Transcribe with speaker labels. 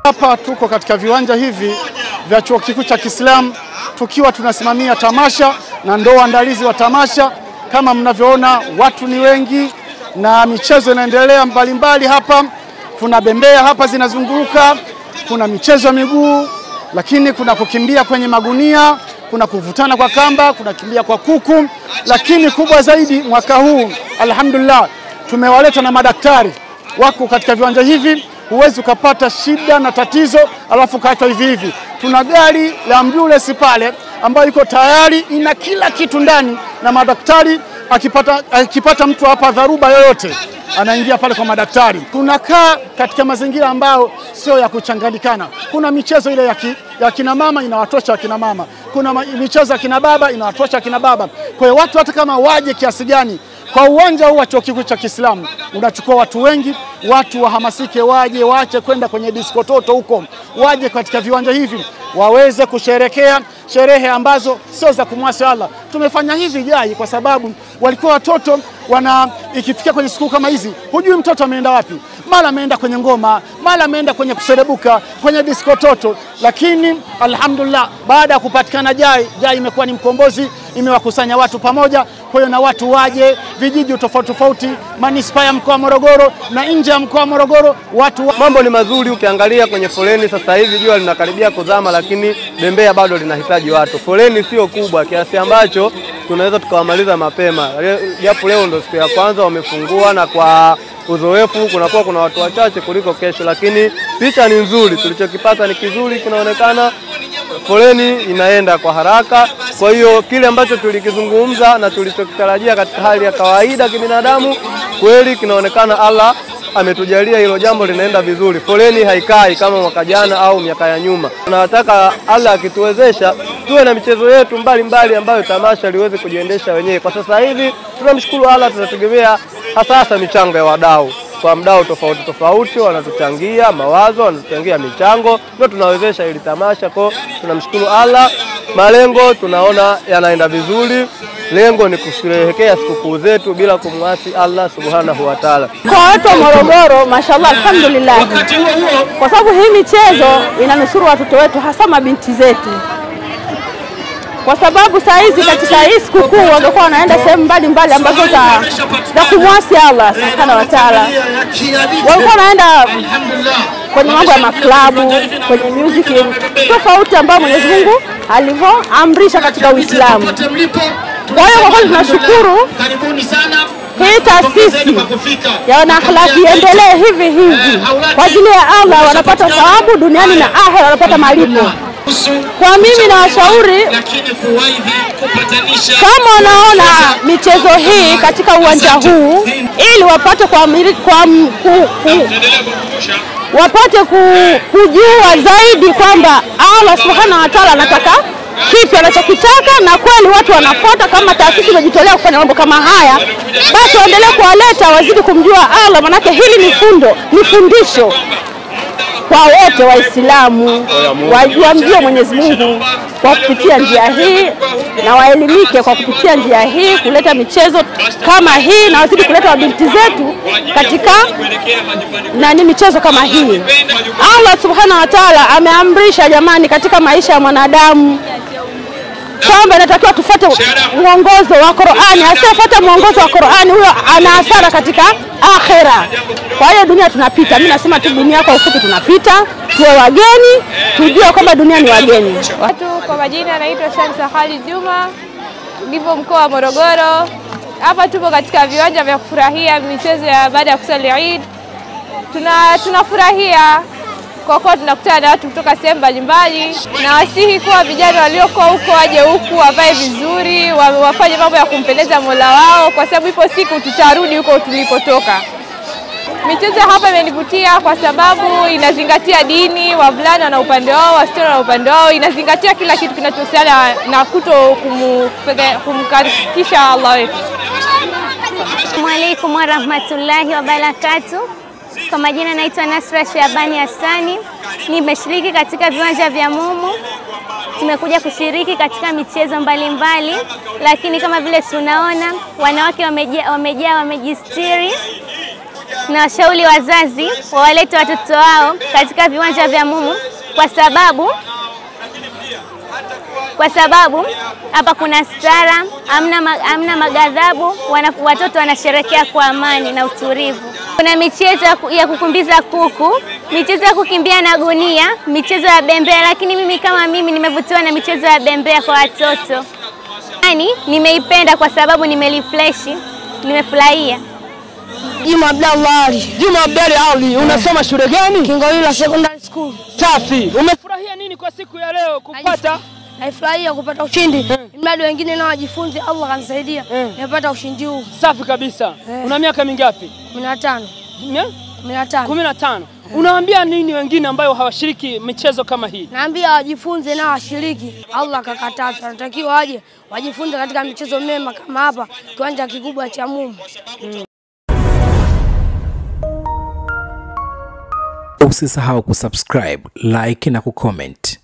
Speaker 1: Hapa tuko katika viwanja hivi vya Chuo Kikuu cha Kiislamu tukiwa tunasimamia tamasha na ndo waandalizi wa tamasha. Kama mnavyoona watu ni wengi na michezo inaendelea mbalimbali hapa. Kuna bembea hapa zinazunguka, kuna michezo ya miguu, lakini kuna kukimbia kwenye magunia, kuna kuvutana kwa kamba, kuna kimbia kwa kuku. Lakini kubwa zaidi mwaka huu alhamdulillah tumewaleta na madaktari wako katika viwanja hivi. Huwezi ukapata shida na tatizo alafu kaachwa hivi hivi. Tuna gari la ambulance pale ambayo iko tayari, ina kila kitu ndani, na madaktari akipata mtu hapa dharuba yoyote anaingia pale kwa madaktari. Tunakaa katika mazingira ambayo sio ya kuchanganyikana. Kuna michezo ile ya kina mama inawatosha kina mama. Kuna michezo ya kina baba inawatosha kina baba. Kwa hiyo watu hata kama waje kiasi gani kwa uwanja huu wa Chuo Kikuu cha Kiislamu unachukua watu wengi, watu wahamasike waje, waache kwenda kwenye diskototo huko, waje katika viwanja hivi waweze kusherekea sherehe ambazo sio za kumwasi Allah. Tumefanya hivi jai kwa sababu walikuwa watoto ikifikia kwenye siku kama hizi, hujui mtoto ameenda wapi. Mara ameenda kwenye ngoma, mara ameenda kwenye kuserebuka, kwenye diskototo. Lakini alhamdulillah baada ya kupatikana jai imekuwa ni mkombozi, imewakusanya watu pamoja. Kwa hiyo na watu waje vijiji tofauti tofauti, manispaa ya mkoa wa Morogoro na nje ya mkoa wa Morogoro,
Speaker 2: mambo ni mazuri. Ukiangalia kwenye foleni sasa hivi jua linakaribia kuzama, lakini bembea bado linahitaji watu. Foleni sio kubwa kiasi ambacho tunaweza tukawamaliza mapema. Japo leo ndo siku ya kwanza wamefungua, na kwa uzoefu kuna watu wachache kuliko kesho, lakini picha ni nzuri. Tulichokipata ni kizuri, kinaonekana foleni inaenda kwa haraka. Kwa hiyo kile ambacho tulikizungumza na tulichokitarajia katika hali ya kawaida kibinadamu, kweli kinaonekana Allah ametujalia hilo jambo linaenda vizuri. Foleni haikai kama mwaka jana au miaka ya nyuma. Tunataka Allah akituwezesha tuwe na michezo yetu mbalimbali ambayo tamasha liweze kujiendesha wenyewe. Kwa sasa hivi tunamshukuru Allah, tunategemea hasa michango ya wadau. Kwa mdau tofauti tofauti wanatuchangia mawazo, wanatuchangia michango, ndio tunawezesha ili tamasha. Kwa tunamshukuru Allah. Malengo tunaona yanaenda vizuri. Lengo ni kusherehekea sikukuu zetu bila kumwasi Allah subhanahu wa ta'ala.
Speaker 3: Kwa watu wa Morogoro mashallah alhamdulillah, kwa sababu hii michezo inanusuru watoto wetu, hasa mabinti zetu. Kwa sababu saa hizi katika hii sikukuu wangekuwa wanaenda sehemu mbalimbali ambazo za kumwasi Allah subhanahu wa ta'ala. Walikuwa wanaenda kwenye mambo ya maklabu, kwenye music tofauti ambayo Mwenyezi Mungu alivyoamrisha katika Uislamu. Kwa hiyo kwa kweli tunashukuru hii taasisi ya Wanaakhlaqi iendelee hivi kwa ajili ya Allah, wanapata thawabu duniani na akhera, wanapata malipo. Kwa mimi na washauri kama wanaona michezo hii katika uwanja huu, ili wapate wapate kujua zaidi kwamba Allah subhanahu wa ta'ala anataka kipi anachokitaka, na kweli watu wanafuata. Kama taasisi imejitolea kufanya mambo kama haya, basi waendelee kuwaleta wazidi kumjua Allah, manake hili ni fundisho kwa wote Waislamu, wamjue Mwenyezi Mungu kwa kupitia njia hii, na waelimike kwa kupitia njia hii, kuleta michezo kama hii, na wazidi kuleta wabinti zetu katika michezo kama hii. Allah subhanahu wa ta'ala ameamrisha jamani, katika maisha ya mwanadamu kwamba inatakiwa tufuate mwongozo wa Qur'ani. Asiyefuata mwongozo wa Qur'ani huyo ana hasara katika akhera. Kwa hiyo dunia tunapita, mimi nasema tu dunia kwa ufupi tunapita, tuwe wageni, tujue kwamba dunia ni wageni.
Speaker 4: Watu kwa majina anaitwa Shamsa Khalid Juma, nipo mkoa wa Morogoro. Hapa tupo katika viwanja vya kufurahia michezo ya baada ya kusali Eid. Tunafurahia kwa kuwa tunakutana na watu kutoka sehemu mbalimbali, na wasihi kuwa vijana walioko huko waje huku wavae vizuri, wafanye mambo ya kumpendeza Mola wao, kwa sababu ipo siku tutarudi huko tulipotoka. Michezo hapa imenivutia kwa sababu inazingatia dini, wavulana na upande wao, wasichana na upande wao, inazingatia kila kitu kinachohusiana na kumkaribisha Allah wetu.
Speaker 5: Assalamu alaykum wa rahmatullahi wa barakatuh. Kwa majina naitwa Nasra Shabani Hassani. Nimeshiriki katika viwanja vya Mumu. Tumekuja kushiriki katika michezo mbalimbali, lakini kama vile tunaona wanawake wamejistiri. na washauri wazazi wawalete watoto wao katika viwanja vya Mumu kwa sababu hapa kuna stara, hamna magadhabu, watoto wanasherekea kwa amani na utulivu. Kuna michezo ya kukimbiza kuku, michezo ya kukimbia na gunia, michezo ya bembea, lakini mimi nimevutiwa na michezo ya bembea kwa watoto. Yaani nimeipenda kwa sababu nimerefresh, nimefurahia.
Speaker 6: Juma Abdalla Ali, unasoma shule gani?
Speaker 7: Kingowila Secondary School.
Speaker 6: Safi. Umefurahia nini kwa siku ya leo kupata?
Speaker 7: Naifurahia kupata ushindi. Mradi wengine nao wajifunze, Allah kanisaidia. Nimepata ushindi huu.
Speaker 6: Safi kabisa. Una miaka mingapi?
Speaker 7: 15.
Speaker 6: 15. Unawaambia nini wengine ambao hawashiriki michezo kama hii?
Speaker 7: Naambia wajifunze na washiriki. Allah kakataza. Wanatakiwa waje wajifunze katika michezo mema kama hapa kiwanja kikubwa cha Mumu.
Speaker 8: Usisahau kusubscribe, like na kucomment.